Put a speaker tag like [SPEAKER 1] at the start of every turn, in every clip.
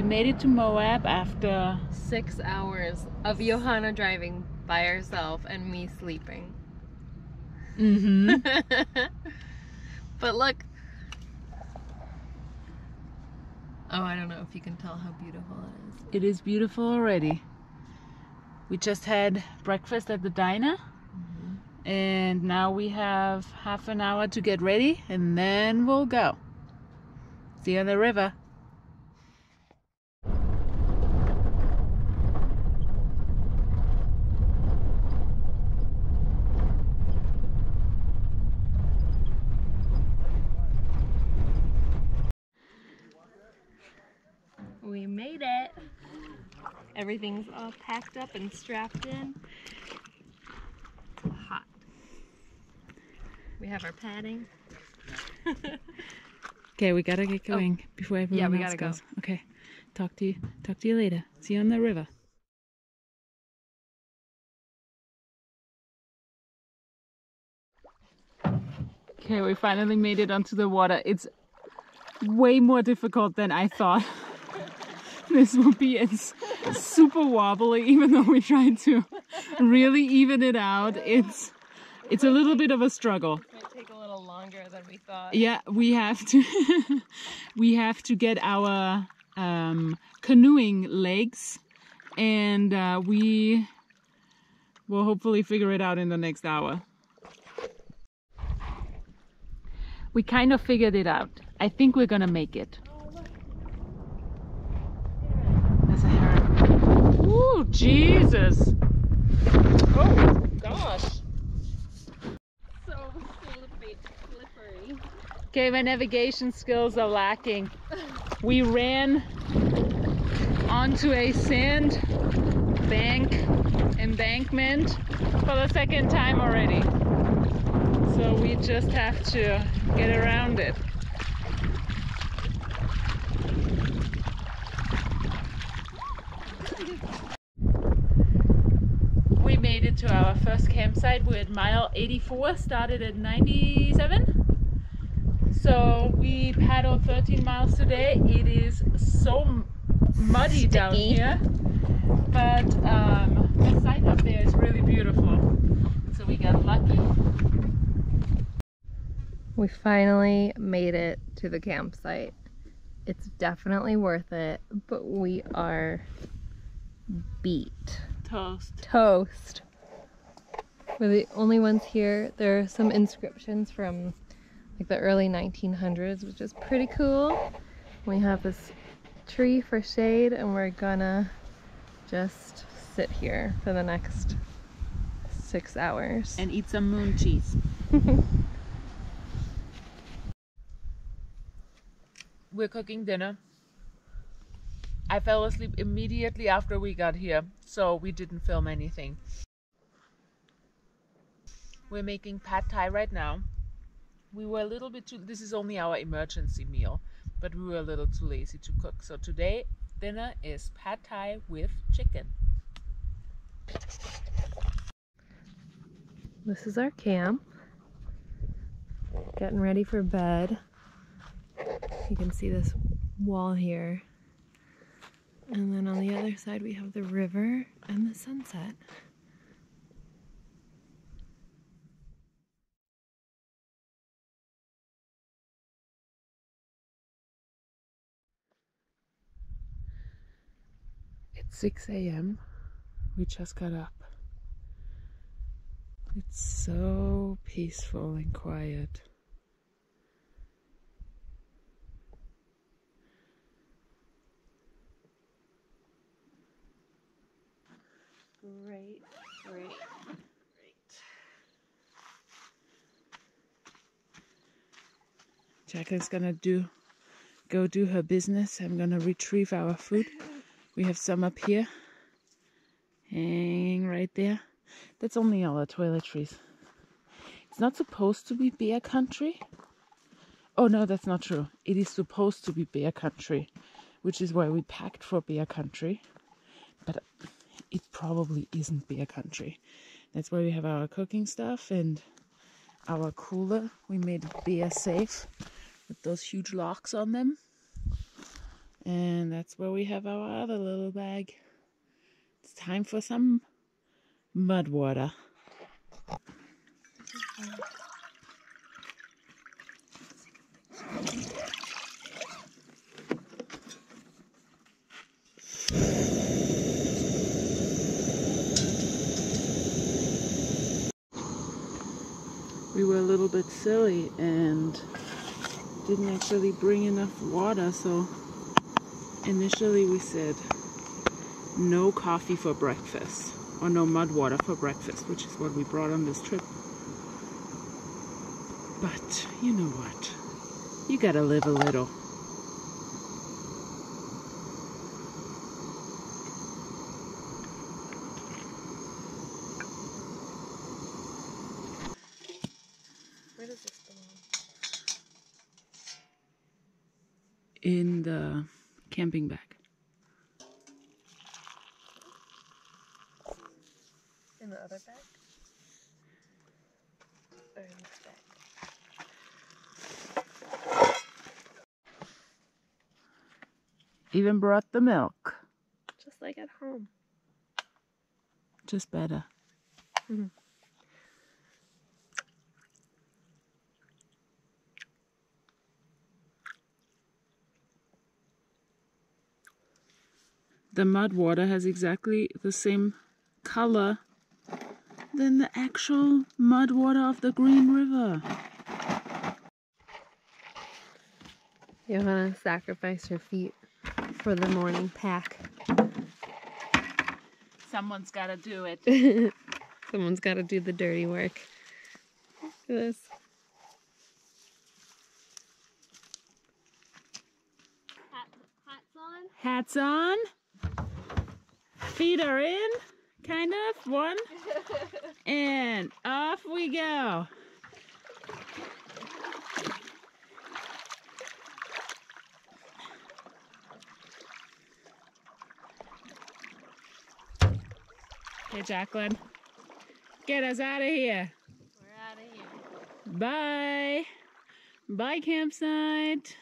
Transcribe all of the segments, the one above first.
[SPEAKER 1] We made it to Moab after
[SPEAKER 2] 6 hours of Johanna driving by herself and me sleeping. But look. Oh, I don't know if you can tell how beautiful it is.
[SPEAKER 1] It is beautiful already. We just had breakfast at the diner. And now we have half an hour to get ready and then we'll go. See you on the river.
[SPEAKER 2] We made it. Everything's all packed up and strapped in. It's hot. We have our padding.
[SPEAKER 1] Okay, we gotta get going before everyone else
[SPEAKER 2] gotta
[SPEAKER 1] goes.
[SPEAKER 2] go.
[SPEAKER 1] Okay, talk to you later. See you on the river. Okay, we finally made it onto the water. It's way more difficult than I thought. This will be. It's super wobbly, even though we tried to really even it out. It's a little bit of a struggle.
[SPEAKER 2] It might take a little longer than we thought.
[SPEAKER 1] Yeah, we have to we have to get our canoeing legs, and we will hopefully figure it out in the next hour. We kind of figured it out. I think we're gonna make it. There's a heron. Ooh, Jesus! Oh gosh!
[SPEAKER 2] So slippery.
[SPEAKER 1] Okay, my navigation skills are lacking. We ran onto a sand embankment for the second time already. So we just have to get around it. We made it to our first campsite. We're at mile 84, started at 97. So we paddled 13 miles today. It is so muddy down here, but the sight up there is really beautiful. So we got lucky.
[SPEAKER 2] We finally made it to the campsite. It's definitely worth it, but we are beat. Toast. We're the only ones here. There are some inscriptions from like the early 1900s, which is pretty cool. We have this tree for shade and we're gonna just sit here for the next 6 hours.
[SPEAKER 1] And eat some moon cheese. We're cooking dinner. I fell asleep immediately after we got here, so we didn't film anything. We're making pad thai right now. We were a little bit too, this is only our emergency meal, but we were a little too lazy to cook. So today, dinner is pad thai with chicken.
[SPEAKER 2] This is our camp. Getting ready for bed. You can see this wall here. And then on the other side we have the river and the sunset.
[SPEAKER 1] It's 6 a.m. We just got up. It's so peaceful and quiet. Great. Jacqueline's gonna go do her business. I'm gonna retrieve our food. We have some up here, hanging right there. That's only all our toiletries. It's not supposed to be bear country. Oh no, that's not true. It is supposed to be bear country, which is why we packed for bear country. But it probably isn't bear country. That's why we have our cooking stuff and our cooler. We made it bear safe with those huge locks on them. And that's where we have our other little bag. It's time for some mud water. We were a little bit silly and didn't actually bring enough water, so initially we said no coffee for breakfast, or no mud water for breakfast, which is what we brought on this trip. But you know what? You gotta live a little.
[SPEAKER 2] Where does this belong?
[SPEAKER 1] In the camping bag.
[SPEAKER 2] In the other bag? Or in this bag?
[SPEAKER 1] Even brought the milk.
[SPEAKER 2] Just like at home.
[SPEAKER 1] Just better.
[SPEAKER 2] Mm-hmm.
[SPEAKER 1] The mud water has exactly the same color than the actual mud water of the Green River.
[SPEAKER 2] You're gonna sacrifice your feet for the morning pack.
[SPEAKER 1] Someone's gotta do it.
[SPEAKER 2] Someone's gotta do the dirty work. Look at this. Hats on?
[SPEAKER 1] Hats on. Feet are in, kind of. One. And off we go. Hey, Jacqueline. Get us out of here.
[SPEAKER 2] We're out of here.
[SPEAKER 1] Bye. Bye, campsite.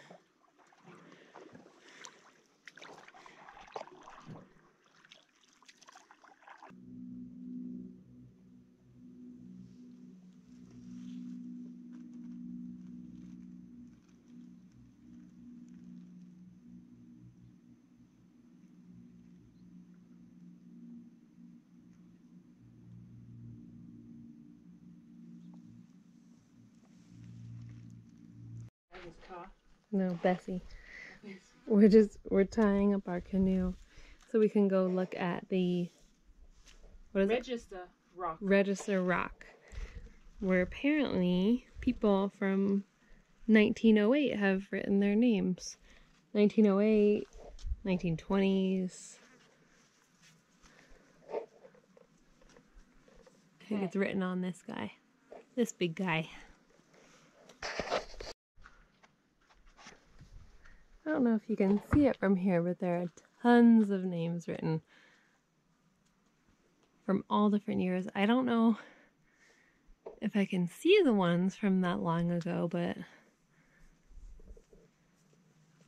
[SPEAKER 2] No, Bessie. We're tying up our canoe so we can go look at the Register Rock, where apparently people from 1908 have written their names. 1908, 1920s. I think it's written on this guy. This big guy. I don't know if you can see it from here, but there are tons of names written from all different years. I don't know if I can see the ones from that long ago, but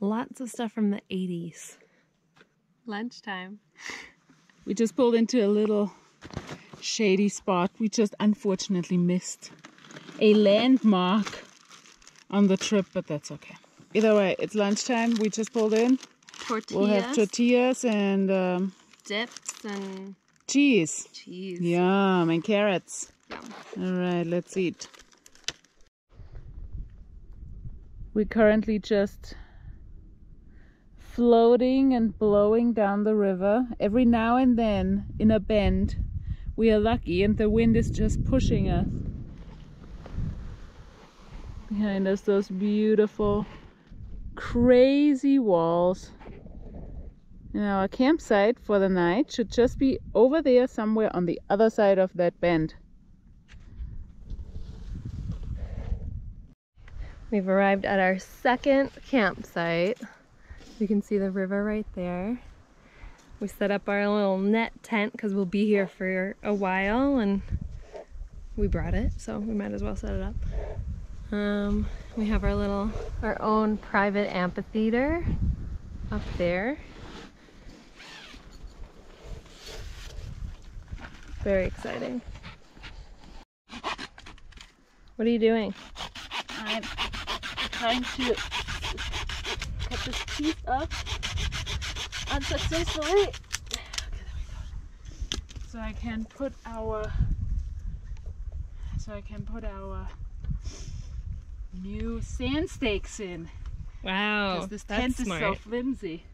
[SPEAKER 2] lots of stuff from the 80s. Lunchtime.
[SPEAKER 1] We just pulled into a little shady spot. We just unfortunately missed a landmark on the trip, but that's okay. Either way, it's lunchtime. We just pulled in.
[SPEAKER 2] Tortillas.
[SPEAKER 1] We'll have tortillas and
[SPEAKER 2] dips and
[SPEAKER 1] cheese.
[SPEAKER 2] Cheese.
[SPEAKER 1] Yum, and carrots.
[SPEAKER 2] Yum.
[SPEAKER 1] All right, let's eat. We're currently just floating and blowing down the river. Every now and then, in a bend, we are lucky and the wind is just pushing us. Behind us, those beautiful, crazy walls. And our campsite for the night should just be over there somewhere on the other side of that bend.
[SPEAKER 2] We've arrived at our second campsite. You can see the river right there. We set up our little net tent because we'll be here for a while, and we brought it, so we might as well set it up. We have our own private amphitheater. up there. Very exciting. What are you doing?
[SPEAKER 1] I'm trying to cut this piece up unsuccessfully. Okay, there we go. So I can put our new sand stakes in.
[SPEAKER 2] Wow,
[SPEAKER 1] Because this tent is so flimsy.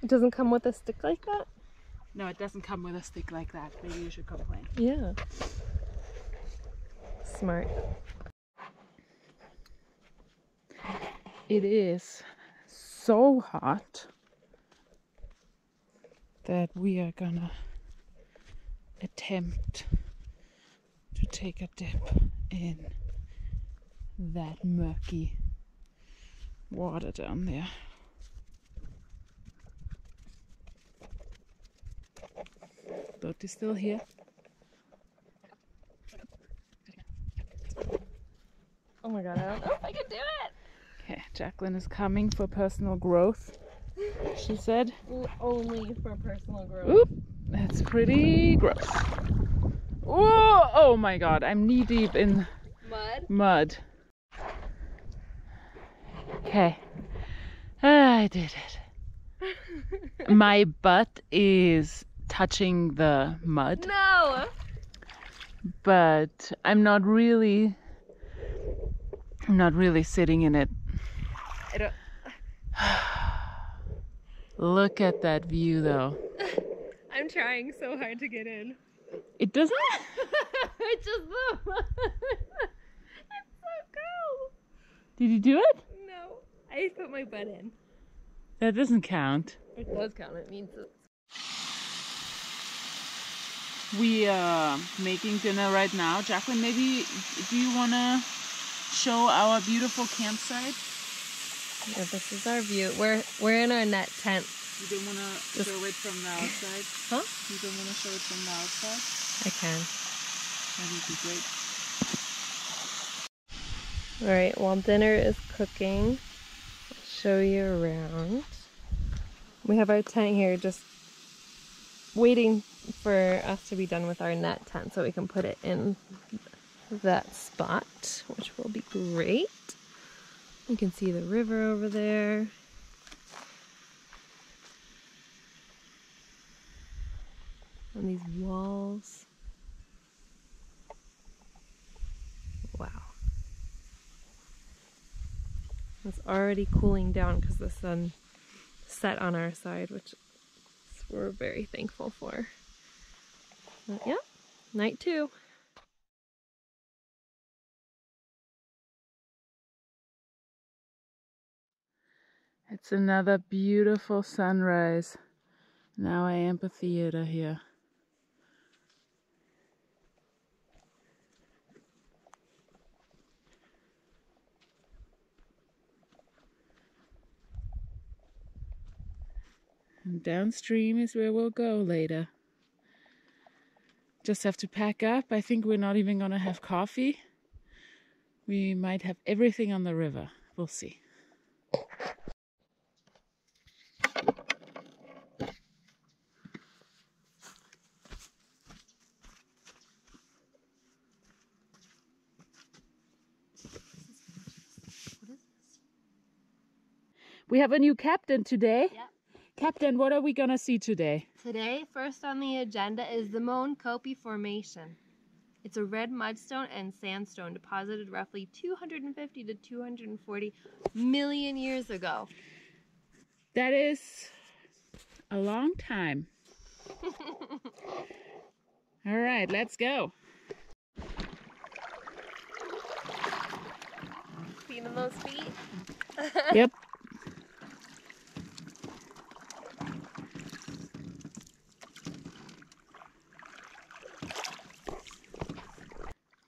[SPEAKER 2] It doesn't come with a stick like that?
[SPEAKER 1] No, it doesn't come with a stick like that. Maybe you should complain.
[SPEAKER 2] Yeah. Smart.
[SPEAKER 1] It is so hot that we are gonna attempt to take a dip in that murky water down there. Boat is still here.
[SPEAKER 2] Oh my god, I don't know if I can do it!
[SPEAKER 1] Okay, Jacqueline is coming for personal growth, she said.
[SPEAKER 2] Only for personal growth.
[SPEAKER 1] Oop, that's pretty gross. Whoa, oh my god, I'm knee deep in mud. Okay, I did it. My butt is touching the mud.
[SPEAKER 2] No!
[SPEAKER 1] But I'm not really sitting in it.
[SPEAKER 2] I don't...
[SPEAKER 1] Look at that view though.
[SPEAKER 2] I'm trying so hard to get in.
[SPEAKER 1] It doesn't?
[SPEAKER 2] It's just the mud. It's so cold.
[SPEAKER 1] Did you do it?
[SPEAKER 2] No. I put my butt in.
[SPEAKER 1] That doesn't count.
[SPEAKER 2] It does count. It means it's...
[SPEAKER 1] We are making dinner right now. Jacqueline, maybe do you want to show our beautiful campsite?
[SPEAKER 2] Yeah, this is our view. We're in our net tent.
[SPEAKER 1] You don't want to show it from the outside?
[SPEAKER 2] Huh?
[SPEAKER 1] You don't want to show it from the outside?
[SPEAKER 2] I can.
[SPEAKER 1] That would be great.
[SPEAKER 2] Alright, while dinner is cooking, I'll show you around. We have our tent here just waiting for us to be done with our net tent so we can put it in that spot, which will be great. You can see the river over there. And these walls. Wow. It's already cooling down because the sun set on our side, which we're very thankful for. But yeah, night 2.
[SPEAKER 1] It's another beautiful sunrise in our amphitheater here. And downstream is where we'll go later. Just have to pack up. I think we're not even gonna have coffee. We might have everything on the river. We'll see. We have a new captain today.
[SPEAKER 2] Yep.
[SPEAKER 1] Captain, what are we gonna see today?
[SPEAKER 2] Today, first on the agenda is the Moan Kopi Formation. It's a red mudstone and sandstone deposited roughly 250 to 240 million years ago.
[SPEAKER 1] That is a long time. All right, let's go.
[SPEAKER 2] Feeling those feet?
[SPEAKER 1] Yep.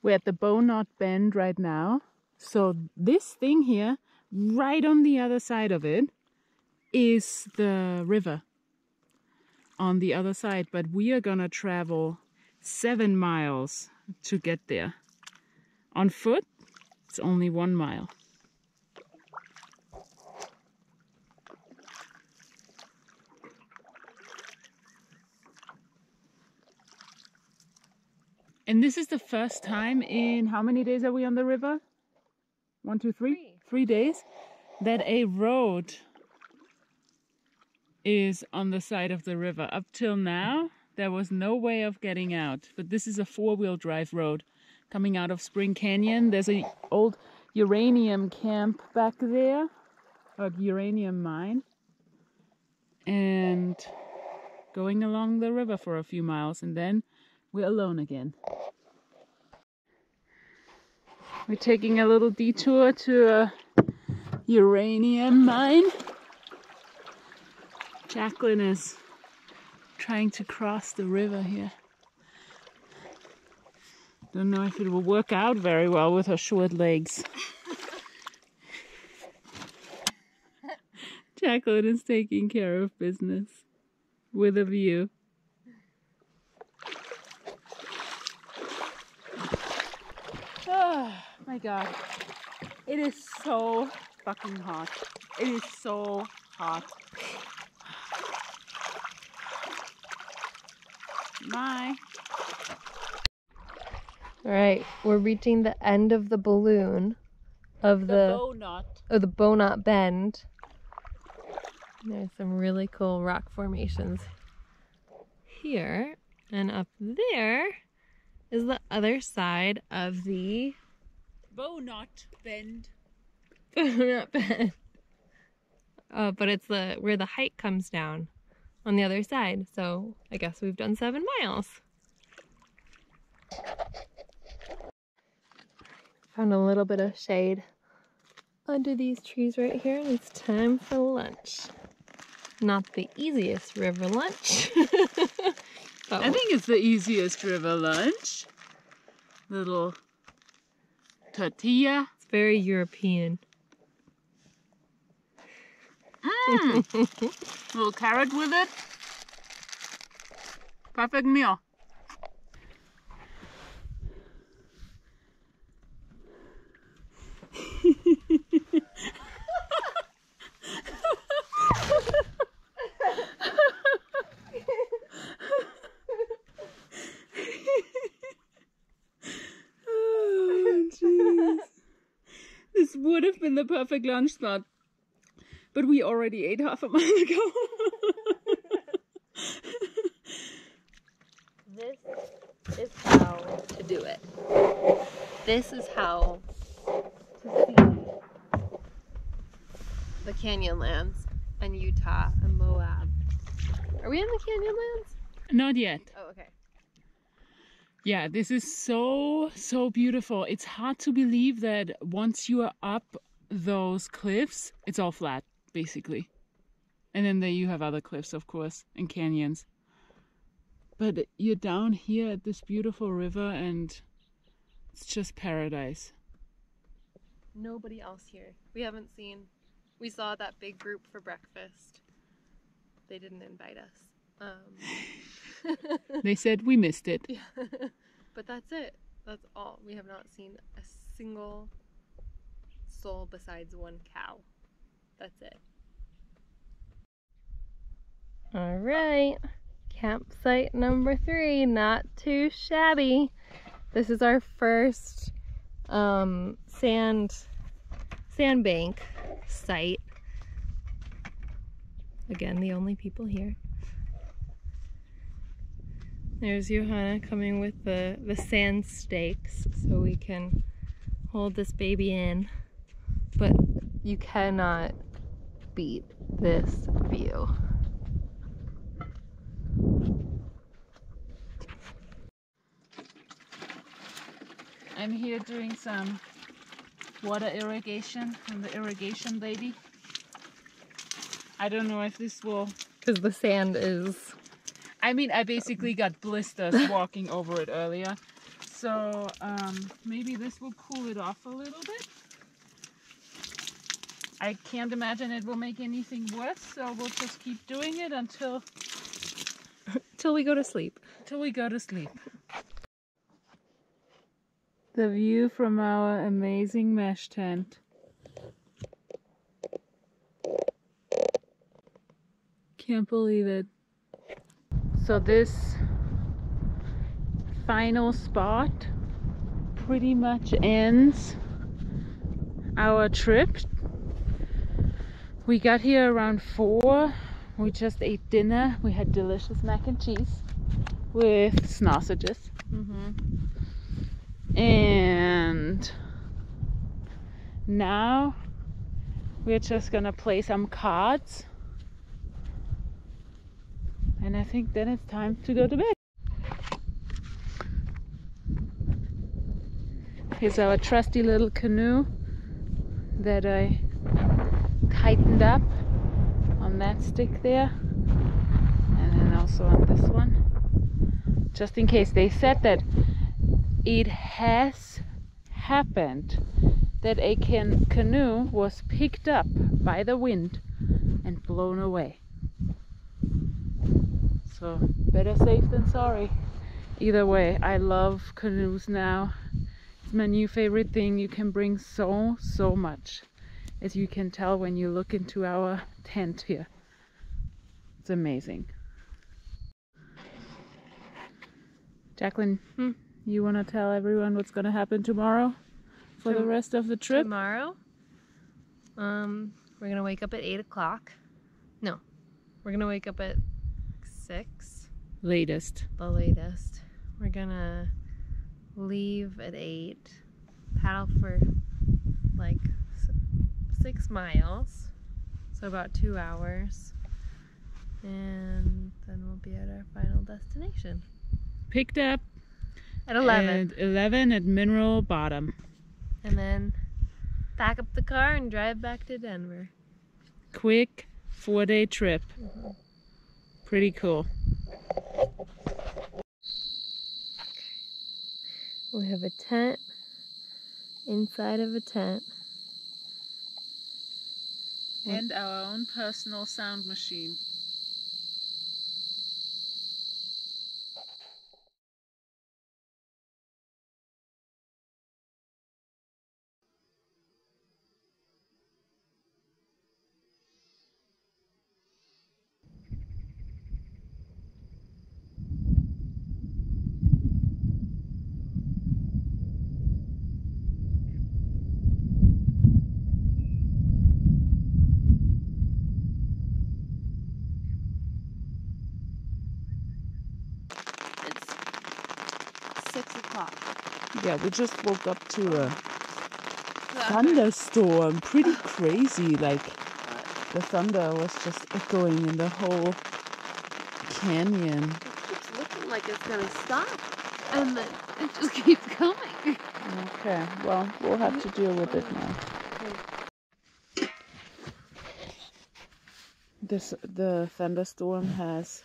[SPEAKER 1] We're at the Bow Knot Bend right now. So this thing here, right on the other side of it, is the river on the other side. But we are gonna travel 7 miles to get there. On foot, it's only 1 mile. And this is the first time in, how many days are we on the river? 1, 2, 3? 3 days that a road is on the side of the river. Up till now, there was no way of getting out. But this is a 4-wheel drive road coming out of Spring Canyon. There's an old uranium camp back there, a uranium mine. And going along the river for a few miles, and then we're alone again. We're taking a little detour to a uranium mine. Jacqueline is trying to cross the river here. Don't know if it will work out very well with her short legs. Jacqueline is taking care of business with a view. Oh my god. It is so fucking hot. It is so hot. My.
[SPEAKER 2] Alright, we're reaching the end of the balloon of the
[SPEAKER 1] bow knot.
[SPEAKER 2] Oh, the bow knot bend. There's some really cool rock formations here, and up there is the other side of the
[SPEAKER 1] bow knot bend.
[SPEAKER 2] Not bend. But it's where the hike comes down on the other side. So I guess we've done 7 miles. Found a little bit of shade under these trees right here, and it's time for lunch. Not the easiest river lunch.
[SPEAKER 1] I think it's the easiest river lunch. Little tortilla.
[SPEAKER 2] It's very European.
[SPEAKER 1] Little carrot with it. Perfect meal. Oh, jeez. This would have been the perfect lunch spot, but we already ate half a mile ago.
[SPEAKER 2] This is how to do it. This is how to see the Canyonlands and Utah and Moab. Are we in the Canyonlands?
[SPEAKER 1] Not yet.
[SPEAKER 2] Oh, okay.
[SPEAKER 1] Yeah, this is so beautiful. It's hard to believe that once you are up those cliffs, it's all flat, basically. And then there you have other cliffs, of course, and canyons. But you're down here at this beautiful river, and it's just paradise.
[SPEAKER 2] Nobody else here. We haven't seen. We saw that big group for breakfast. They didn't invite us.
[SPEAKER 1] They said we missed it.
[SPEAKER 2] Yeah. But that's it. That's all. We have not seen a single soul besides one cow. That's it. All right. Campsite number 3. Not too shabby. This is our first sandbank site. Again, the only people here. There's Johanna coming with the sand stakes so we can hold this baby in. But you cannot beat this view.
[SPEAKER 1] I'm here doing some water irrigation from the irrigation lady. I don't know if this will...
[SPEAKER 2] Because the sand is...
[SPEAKER 1] I mean, I basically got blisters walking over it earlier. So maybe this will cool it off a little bit. I can't imagine it will make anything worse, so we'll just keep doing it until
[SPEAKER 2] we go to sleep.
[SPEAKER 1] Till we go to sleep. The view from our amazing mesh tent. Can't believe it. So this final spot pretty much ends our trip. We got here around 4. We just ate dinner. We had delicious mac and cheese with sausages. And now we're just gonna play some cards. And I think then it's time to go to bed. Here's our trusty little canoe that I tightened up on that stick there. And then also on this one. Just in case. They said that it has happened that a canoe was picked up by the wind and blown away. So better safe than sorry. Either way, I love canoes now. It's my new favorite thing. You can bring so much, as you can tell when you look into our tent here. It's amazing. Jacqueline, you want to tell everyone what's going to happen tomorrow for the rest of the trip?
[SPEAKER 2] Tomorrow, we're going to wake up at 8 o'clock. No, we're going to wake up at 6.
[SPEAKER 1] Latest.
[SPEAKER 2] The latest. We're going to leave at 8, paddle for like 6 miles, so about 2 hours, and then we'll be at our final destination.
[SPEAKER 1] Picked up
[SPEAKER 2] at 11.
[SPEAKER 1] At 11 at Mineral Bottom.
[SPEAKER 2] And then pack up the car and drive back to Denver.
[SPEAKER 1] Quick 4-day trip. Pretty cool.
[SPEAKER 2] We have a tent inside of a tent.
[SPEAKER 1] And our own personal sound machine.
[SPEAKER 2] It's 6 o'clock.
[SPEAKER 1] Yeah, we just woke up to a thunderstorm. Pretty crazy. Like, the thunder was just echoing in the whole canyon.
[SPEAKER 2] It keeps looking like it's gonna stop, and then it just keeps coming.
[SPEAKER 1] Okay, well, we'll have to deal with it now. The thunderstorm has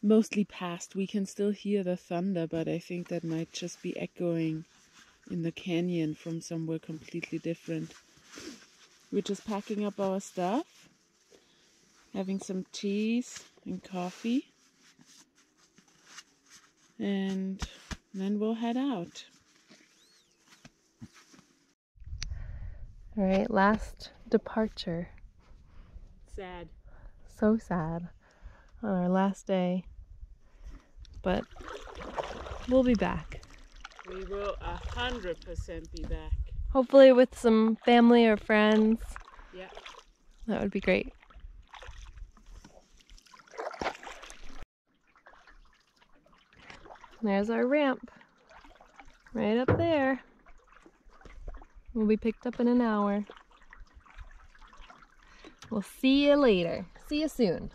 [SPEAKER 1] mostly passed. We can still hear the thunder, but I think that might just be echoing in the canyon from somewhere completely different. We're just packing up our stuff, having some teas and coffee, and then we'll head out.
[SPEAKER 2] All right, last departure.
[SPEAKER 1] Sad.
[SPEAKER 2] So sad on our last day, but we'll be back.
[SPEAKER 1] We will 100% be back.
[SPEAKER 2] Hopefully with some family or friends.
[SPEAKER 1] Yeah.
[SPEAKER 2] That would be great. There's our ramp. Right up there. We'll be picked up in an hour. We'll see you later. See you soon.